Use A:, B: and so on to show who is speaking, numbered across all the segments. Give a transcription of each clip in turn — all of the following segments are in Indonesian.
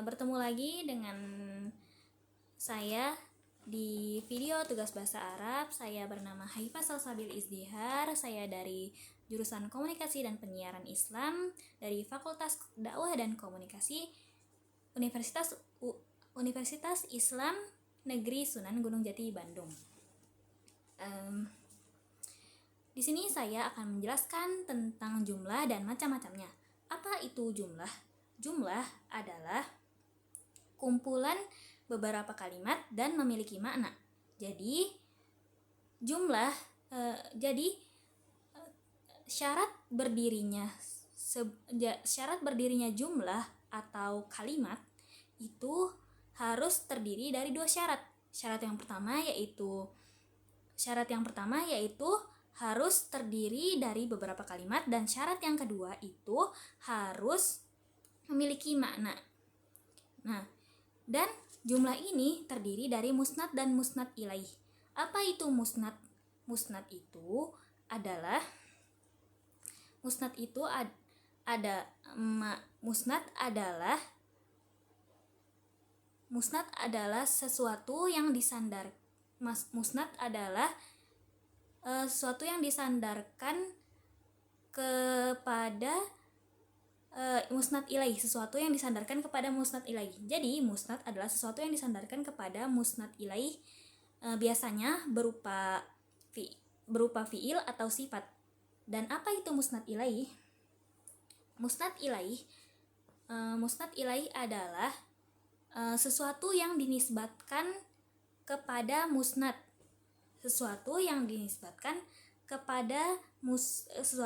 A: Bertemu lagi dengan saya di video tugas bahasa Arab. Saya bernama Haifah Salsabil Izdihar. Saya dari jurusan Komunikasi dan Penyiaran Islam dari Fakultas Dakwah dan Komunikasi Universitas Islam Negeri Sunan Gunung Jati, Bandung. Di sini saya akan menjelaskan tentang jumlah dan macam-macamnya. Apa itu jumlah? Jumlah adalah kumpulan beberapa kalimat dan memiliki makna. Jadi syarat berdirinya jumlah atau kalimat itu harus terdiri dari dua syarat. Syarat yang pertama yaitu harus terdiri dari beberapa kalimat, dan syarat yang kedua itu harus memiliki makna. Nah, dan jumlah ini terdiri dari musnad dan musnad ilaih. Apa itu musnad? Musnad adalah sesuatu yang disandarkan kepada musnad ilaih, sesuatu yang disandarkan kepada musnad ilaih. Jadi musnad adalah sesuatu yang disandarkan kepada musnad ilaih, biasanya berupa fiil atau sifat. Dan apa itu musnad ilaih? Musnad ilaih adalah sesuatu yang dinisbatkan kepada musnad. Sesuatu yang dinisbatkan kepada musnad,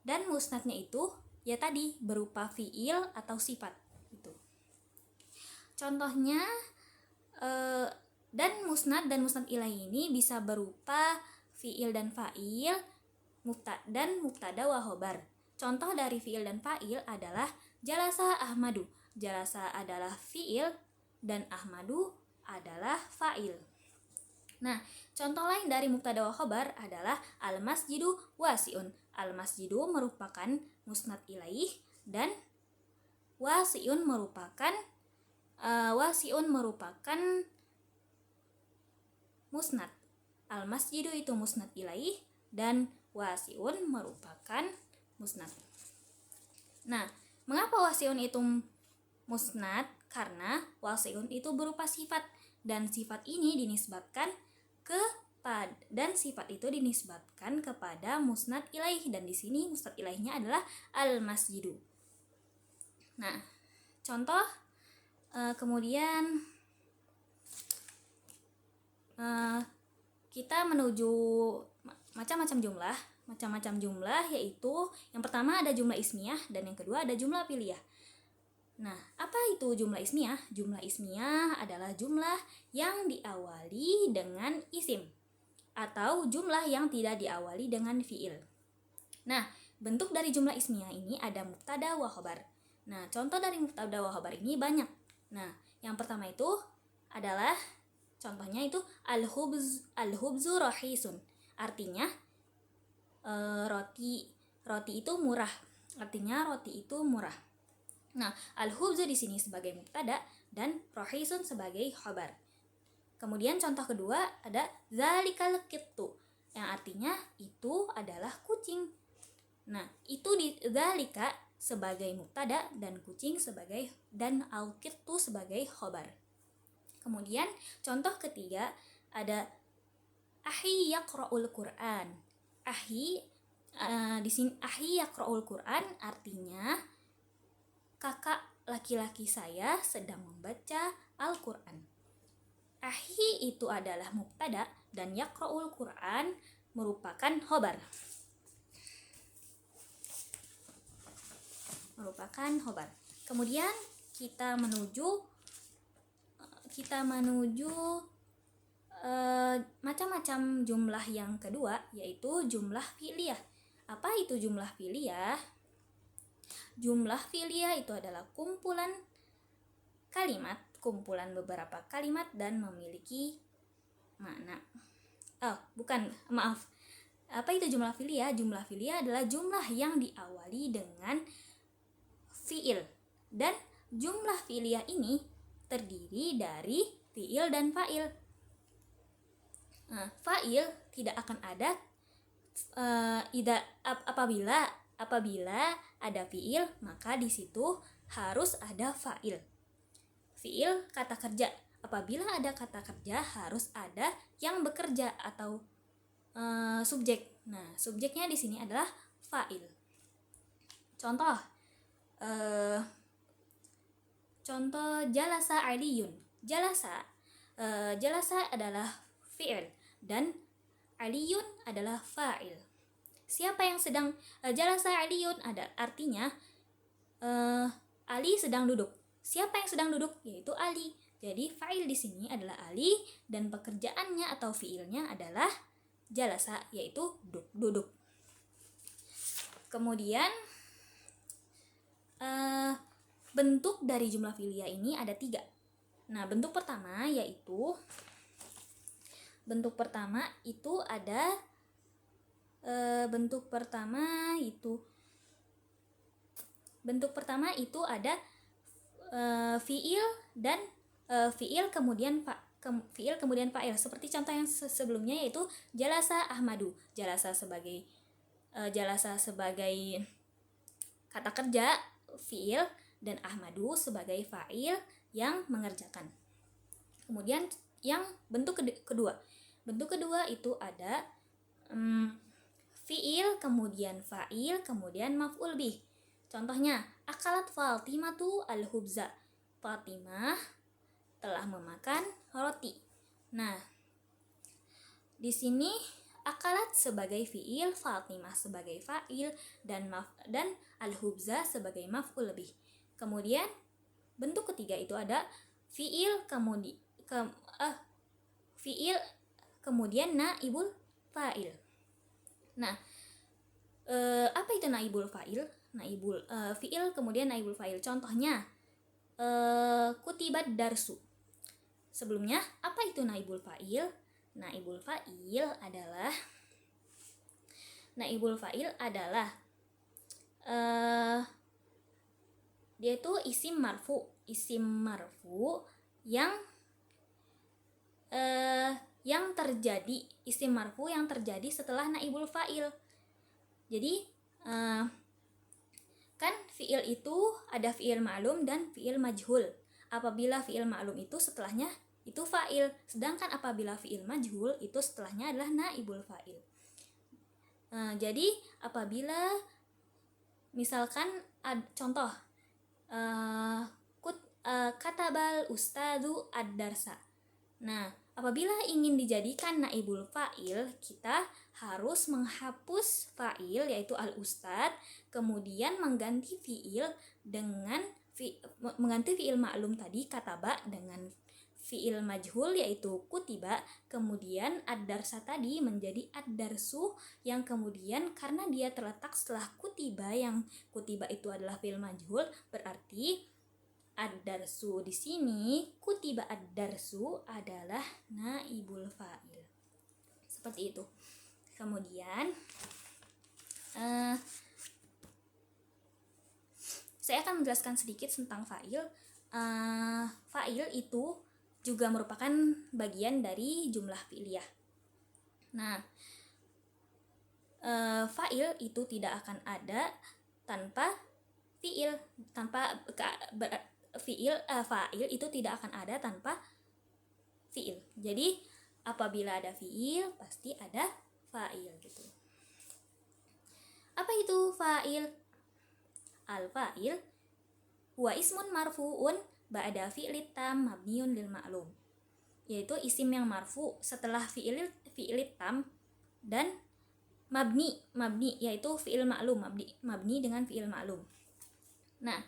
A: dan musnadnya itu ya tadi berupa fiil atau sifat gitu. Contohnya, dan musnad ilaih ini bisa berupa fiil dan fa'il, dan mubtada wa khobar. Contoh dari fiil dan fa'il adalah jalasa Ahmadu. Jalasa adalah fiil dan Ahmadu adalah fa'il. Nah, contoh lain dari mubtada wa khobar adalah al-masjidu wasi'un. Al-masjidu merupakan musnad ilaih dan wasi'un merupakan musnad. Al-masjidu itu musnad ilaih dan wasi'un merupakan musnad. Nah, mengapa wasi'un itu musnad? Karena wasi'un itu berupa sifat, dan sifat ini dinisbatkan kepada musnad ilaih, dan di sini musnad ilaihnya adalah al-masjidu. Nah, contoh kemudian kita menuju macam-macam jumlah, yaitu yang pertama ada jumlah ismiyah dan yang kedua ada jumlah piliyah. Nah, apa itu jumlah ismiyah? Jumlah ismiyah adalah jumlah yang diawali dengan isim atau jumlah yang tidak diawali dengan fiil. Nah, bentuk dari jumlah ismiyah ini ada mubtada wa khobar. Nah, contoh dari mubtada wa khobar ini banyak. Nah, yang pertama itu adalah contohnya itu al-khubzu rahisun. Artinya roti itu murah. Artinya roti itu murah. Nah, al-khubzu di sini sebagai mubtada dan rahisun sebagai khobar. Kemudian contoh kedua ada zalikal qittu, yang artinya itu adalah kucing. Nah, itu di zalika sebagai mubtada dan kucing dan al-qittu sebagai khobar. Kemudian contoh ketiga ada ahi yaqra'ul Qur'an. Di sini ahi yaqra'ul Qur'an artinya kakak laki-laki saya sedang membaca Al-Qur'an. Ahi itu adalah mubtada dan yaqra'ul Qur'an merupakan khobar. Kemudian kita menuju macam-macam jumlah yang kedua, yaitu jumlah fi'liyah. Apa itu jumlah fi'liyah? Jumlah fi'liyah itu adalah kumpulan beberapa kalimat dan memiliki makna. Apa itu jumlah fi'liyah? Jumlah fi'liyah adalah jumlah yang diawali dengan fi'il. Dan jumlah fi'liyah ini terdiri dari fi'il dan fa'il. Fa'il tidak akan ada apabila ada fi'il, maka di situ harus ada fa'il. Fi'il kata kerja. Apabila ada kata kerja harus ada yang bekerja atau subjek. Nah, subjeknya di sini adalah fa'il. Contoh jalasa aliyun. Jalasa adalah fi'il dan aliyun adalah fa'il. Siapa yang sedang jalasa aliyun artinya Ali sedang duduk. Siapa yang sedang duduk? Yaitu Ali. Jadi fa'il di sini adalah Ali dan pekerjaannya atau fi'ilnya adalah jalasa, yaitu duduk. Kemudian bentuk dari jumlah fi'liyah ini ada 3. Nah, bentuk pertama itu ada fi'il dan fi'il kemudian fa'il, seperti contoh yang sebelumnya yaitu jalasa Ahmadu. Jalasa sebagai kata kerja fi'il dan Ahmadu sebagai fa'il yang mengerjakan. Kemudian yang bentuk kedua itu ada fi'il kemudian fa'il kemudian maf'ul bih. Contohnya, akalat Fatimatu al-hubza. Fatimah telah memakan roti. Nah, di sini akalat sebagai fi'il, Fatimah sebagai fa'il dan al-hubza sebagai maf'ul bih. Kemudian bentuk ketiga itu ada fi'il kemudian naibul fa'il. Nah, apa itu naibul fa'il? Fi'il kemudian naibul fa'il. Contohnya kutibat darsu. Sebelumnya, apa itu naibul fa'il? Naibul fa'il adalah dia itu isim marfu yang terjadi setelah naibul fa'il. Jadi kan fi'il itu ada fi'il ma'lum dan fi'il majhul. Apabila fi'il ma'lum itu setelahnya itu fa'il, sedangkan apabila fi'il majhul itu setelahnya adalah naibul fa'il. Jadi apabila misalkan contoh katabal ustadu ad-darsa. Nah, apabila ingin dijadikan naibul fa'il, kita harus menghapus fa'il yaitu al-ustad, kemudian mengganti fi'il ma'lum tadi kataba dengan fi'il majhul yaitu kutiba, kemudian ad-darsa tadi menjadi ad-darsu yang kemudian karena dia terletak setelah kutiba, yang kutiba itu adalah fi'il majhul, berarti ad-darsu di sini, kutiba ad-darsu adalah naibul fa'il. Seperti itu. Kemudian saya akan menjelaskan sedikit tentang fa'il. Fa'il itu juga merupakan bagian dari jumlah fi'liyah. Nah, fa'il itu tidak akan ada tanpa fi'il. Fa'il itu tidak akan ada tanpa fi'il. Jadi apabila ada fi'il pasti ada fa'il gitu. Apa itu fa'il? Al-fa'il huwa ismun marfu'un ba'da fi'lit tam mabniun lil ma'lum. Yaitu isim yang marfu setelah fi'lit tam dan mabni yaitu fi'il ma'lum, mabni dengan fi'il ma'lum. Nah,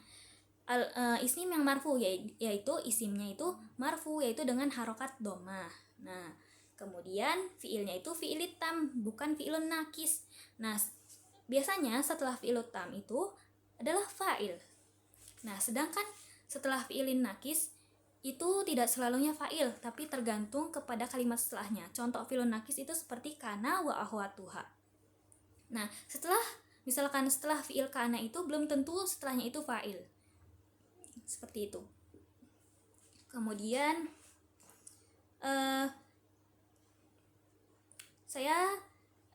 A: isim yang marfu yaitu isimnya itu marfu yaitu dengan harokat dhammah. Nah, kemudian fi'ilnya itu fi'il tam bukan fi'ilun nakis. Nah, biasanya setelah fi'il tam itu adalah fa'il. Nah, sedangkan setelah fi'ilin nakis itu tidak selalunya fa'il, tapi tergantung kepada kalimat setelahnya. Contoh fi'ilun nakis itu seperti kana wa ahwatuha. Nah, setelah fiil kana itu belum tentu setelahnya itu fa'il. Seperti itu. Kemudian saya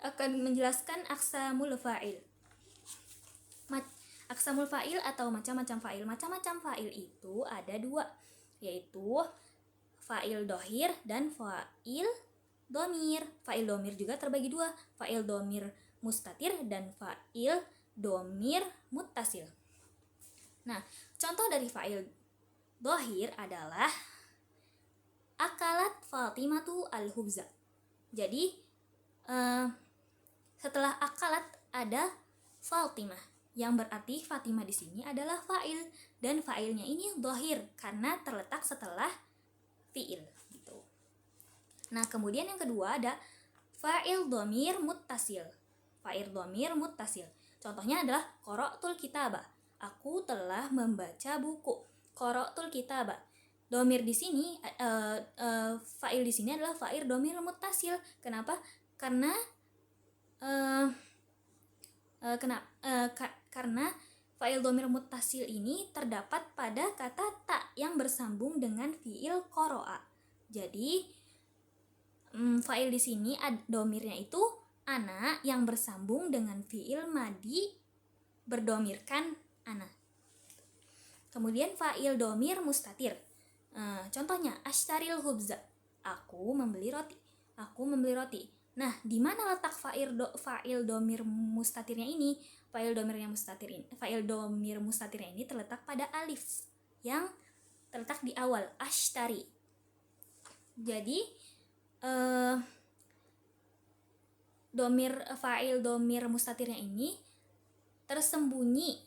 A: akan menjelaskan aqsamul fa'il. Aqsamul fa'il atau macam-macam fa'il. Macam-macam fa'il itu ada 2, yaitu fa'il dohir dan fa'il domir. Fa'il domir juga terbagi 2, fa'il domir mustatir dan fa'il domir muttasil. Nah, contoh dari fa'il dohir adalah akalat Fatimatu al-hubza. Jadi setelah akalat ada Fatimah, yang berarti Fatimah di sini adalah fa'il, dan fa'ilnya ini dohir karena terletak setelah fi'il gitu. Nah, kemudian yang kedua ada fa'il domir muttasil. Fa'il domir muttasil. Contohnya adalah qara'tul kitabah. Aku telah membaca buku. Qara'tul kitabah. Domir di sini fa'il di sini adalah fa'il domir muttasil. Kenapa? Karena karena fa'il domir muttasil ini terdapat pada kata ta yang bersambung dengan fi'il qara'a. Jadi fa'il di sini domirnya itu ana yang bersambung dengan fi'il madi berdomirkan ana. Kemudian fa'il domir mustatir. Contohnya ashtaril hubza. Aku membeli roti. Aku membeli roti. Nah, di mana letak fa'il domir mustatirnya ini? Fa'il domir mustatirnya ini terletak pada alif yang terletak di awal, ashtari. Jadi fa'il domir mustatirnya ini tersembunyi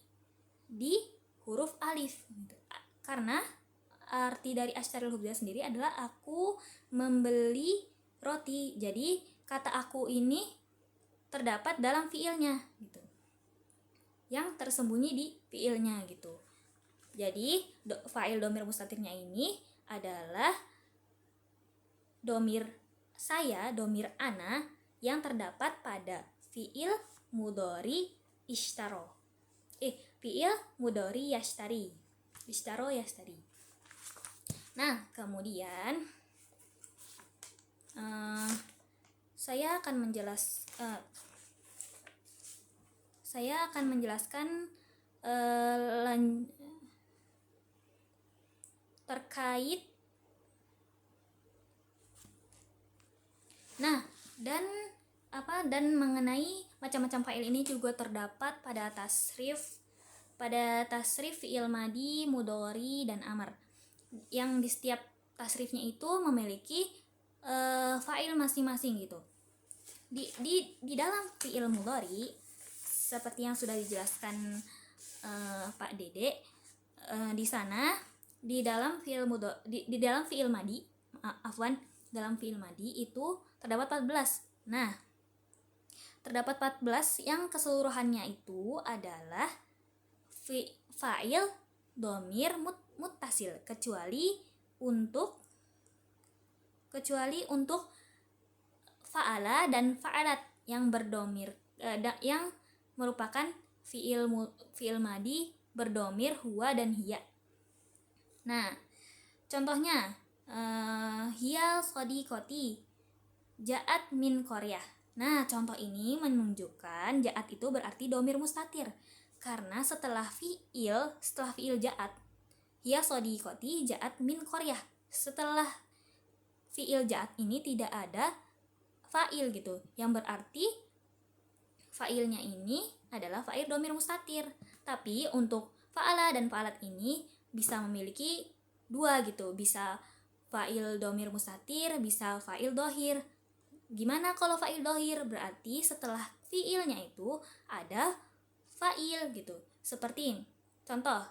A: di huruf alif. Karena arti dari ashtaril hubza sendiri adalah aku membeli roti. Jadi kata aku ini terdapat dalam fiilnya gitu, yang tersembunyi di fiilnya gitu. Jadi fa'il domir mustatirnya ini adalah domir saya, domir ana yang terdapat pada fiil mudhari ishtaro. Fiil mudhari yashtari. Ishtaro yashtari. Nah, kemudian saya akan menjelaskan terkait dan mengenai macam-macam fa'il ini juga terdapat pada tasrif fi'il madi, mudhari dan amar, yang di setiap tasrifnya itu memiliki fa'il masing-masing gitu. Di dalam fi'il mudhari, seperti yang sudah dijelaskan Pak Dede, di sana di dalam fi'il madi, dalam fi'il madi itu terdapat 14. Nah, terdapat 14 yang keseluruhannya itu adalah fa'il domir muttasil, kecuali untuk fa'ala dan fa'alat yang berdomir yang merupakan fi'il madi berdomir huwa dan hiya. Nah, contohnya hiya shadiqati ja'at min Korea. Nah, contoh ini menunjukkan ja'at itu berarti domir mustatir, karena setelah fi'il ja'at, hiya shadiqati ja'at min Korea. Setelah fi'il ja'at ini tidak ada fa'il gitu, yang berarti fa'ilnya ini adalah fa'il domir mustatir. Tapi untuk fa'ala dan fa'alat ini bisa memiliki 2 gitu, bisa fa'il domir mustatir, bisa fa'il dohir. Gimana kalau fa'il dohir? Berarti setelah fi'ilnya itu ada fa'il gitu. Seperti contoh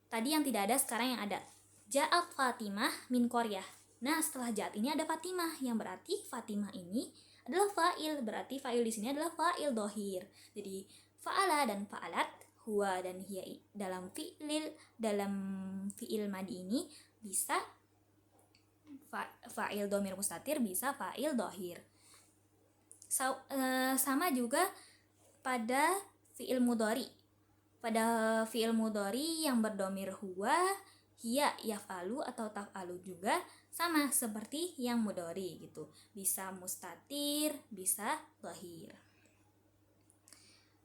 A: tadi yang tidak ada, sekarang yang ada, ja'at Fatimah min Korea. Nah, setelah ja'at ini ada Fatimah, yang berarti Fatimah ini adalah fa'il. Berarti fa'il di sini adalah fa'il dohir. Jadi fa'ala dan fa'alat, huwa dan hiya dalam fi'il madi ini bisa fa'il domir mustatir, bisa fa'il dohir. Sama juga pada fi'il mudhari. Pada fi'il mudhari yang berdomir huwa, hiya, yaf'alu atau taf'alu juga sama seperti yang mudhari gitu. Bisa mustatir, bisa dhahir.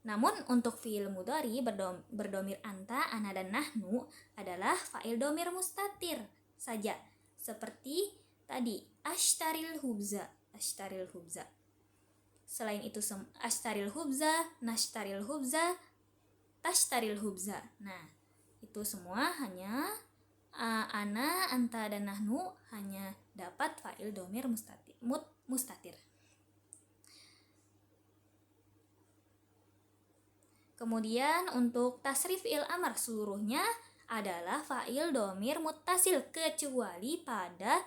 A: Namun untuk fi'il mudhari berdomir anta, ana, dan nahnu adalah fa'il domir mustatir saja. Seperti tadi, ashtaril hubza, ashtaril hubza. Selain itu ashtaril hubza, nashtaril hubza, tashtaril hubza. Nah, itu semua hanya ana, anta, dan nahnu hanya dapat fa'il domir mustatir. Kemudian untuk tasrif fi'il amr seluruhnya adalah fa'il domir muttasil kecuali pada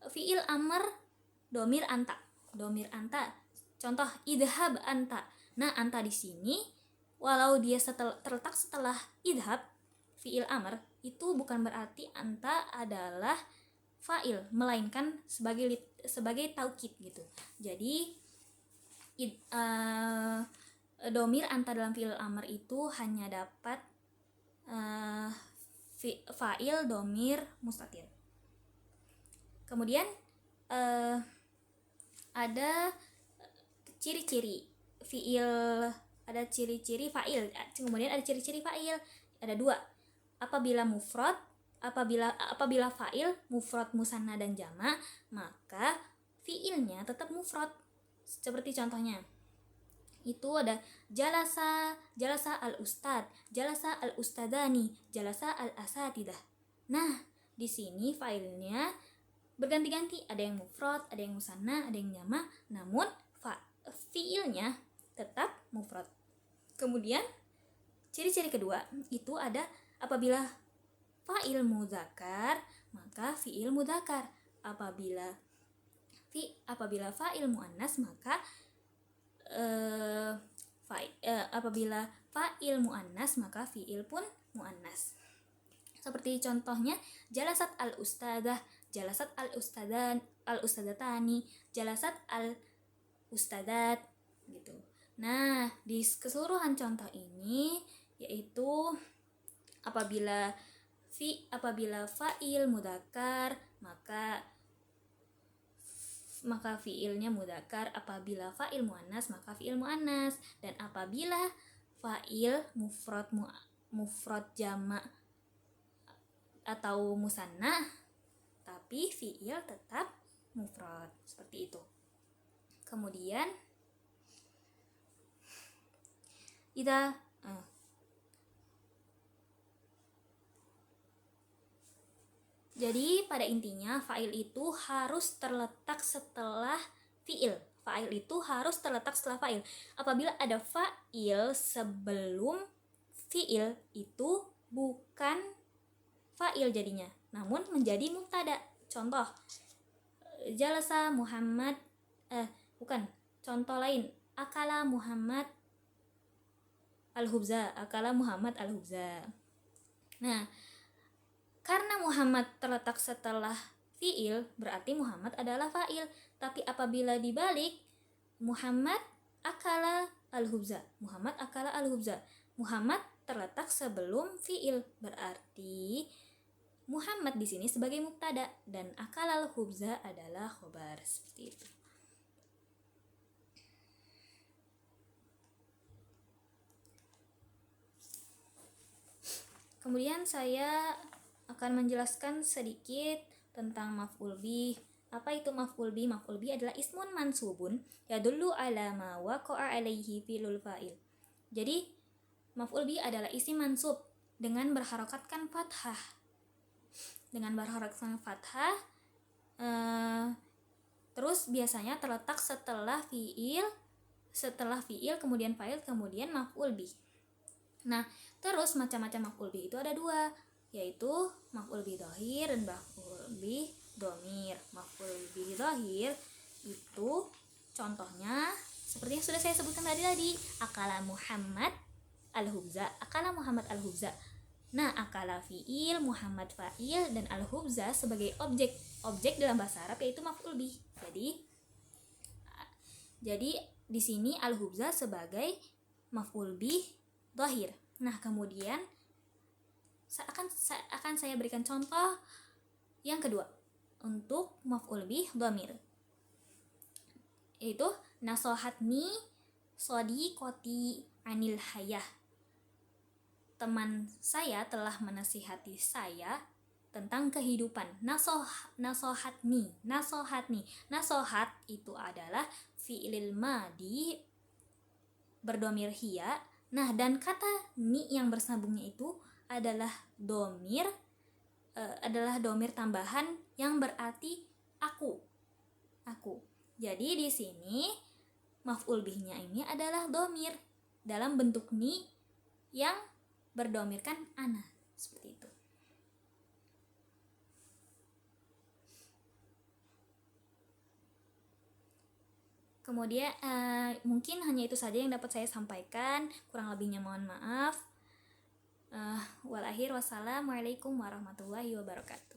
A: fi'il amr domir anta. Domir anta. Contoh idhab anta. Nah, anta di sini walau dia terletak setelah idhab fi'il amr, itu bukan berarti anta adalah fa'il, melainkan sebagai taukid gitu. Jadi domir anta dalam fi'il amr itu hanya dapat fa'il domir mustatir. Kemudian ada ciri-ciri fi'il, ada ciri-ciri fa'il, kemudian ada ciri-ciri fa'il, ada dua. Apabila mufrad, apabila fa'il mufrad, musanna, dan jama', maka fi'ilnya tetap mufrad. Seperti contohnya, itu ada jalasa al-ustad, jalasa al-ustadani, jalasa al-asatidah. Nah, di sini fa'ilnya berganti-ganti, ada yang mufrad, ada yang musanna, ada yang jama', namun fi'ilnya tetap mufrad. Kemudian ciri-ciri kedua itu ada apabila fa'il mudzakkar, maka fi'il mudzakkar. Apabila fa'il muannas, maka apabila fa'il muannas, maka fi'il pun muannas. Seperti contohnya jalasat al-ustadah, jalasat al-ustadatani, jalasat al-ustadat gitu. Nah, di keseluruhan contoh ini yaitu apabila fa'il mudzakkar, maka fi'ilnya mudzakkar, apabila fa'il muannas maka fi'il muannas, dan apabila fa'il mufrad jama' atau musanna tapi fi'il tetap mufrad, seperti itu. Kemudian jadi pada intinya fa'il itu harus terletak setelah fi'il. Fa'il itu harus terletak setelah fa'il. Apabila ada fa'il sebelum fi'il, itu bukan fa'il jadinya, namun menjadi mubtada. Contoh, jalasa Muhammad, contoh lain, akala Muhammad al-hubza, akala Muhammad al-hubza. Nah, karena Muhammad terletak setelah fi'il, berarti Muhammad adalah fa'il. Tapi apabila dibalik, Muhammad akala al-hubza, Muhammad akala al-hubza, Muhammad terletak sebelum fi'il, berarti Muhammad di sini sebagai mubtada dan akala al-hubza adalah khobar, seperti itu. Kemudian saya akan menjelaskan sedikit tentang maf'ul bih. Apa itu maf'ul bih? Maf'ul bih adalah ismun mansubun yadullu ala ma waqa'a alaihi fi'lul fa'il. Jadi maf'ul bih adalah isim mansub dengan berharokatkan fathah. Terus biasanya terletak setelah fi'il kemudian fa'il, kemudian maf'ul bih. Nah, terus macam-macam maf'ul bih itu ada dua, yaitu maf'ul bih dhahir dan maf'ul bih dhamir. Maf'ul bih dhahir itu contohnya seperti yang sudah saya sebutkan tadi, akala Muhammad al-hubza, akala Muhammad al-hubza. Nah, akala fi'il, Muhammad fa'il, dan al-hubza sebagai objek dalam bahasa Arab yaitu maf'ul bih. Jadi di sini al-hubza sebagai maf'ul bih dhahir. Nah, kemudian akan saya berikan contoh yang kedua untuk maf'ul bih dhamir, yaitu nasohatni sodiqoti anil hayah. Teman saya telah menasihati saya tentang kehidupan. Nasohatni. Nasohat itu adalah fi'il madi berdomir hiya. Nah, dan kata ni yang bersambungnya itu adalah domir tambahan yang berarti aku. Jadi di sini maf'ul bihnya ini adalah domir dalam bentuk ni yang berdomirkan ana, seperti itu. Kemudian mungkin hanya itu saja yang dapat saya sampaikan, kurang lebihnya mohon maaf. Wassalamualaikum warahmatullahi wabarakatuh.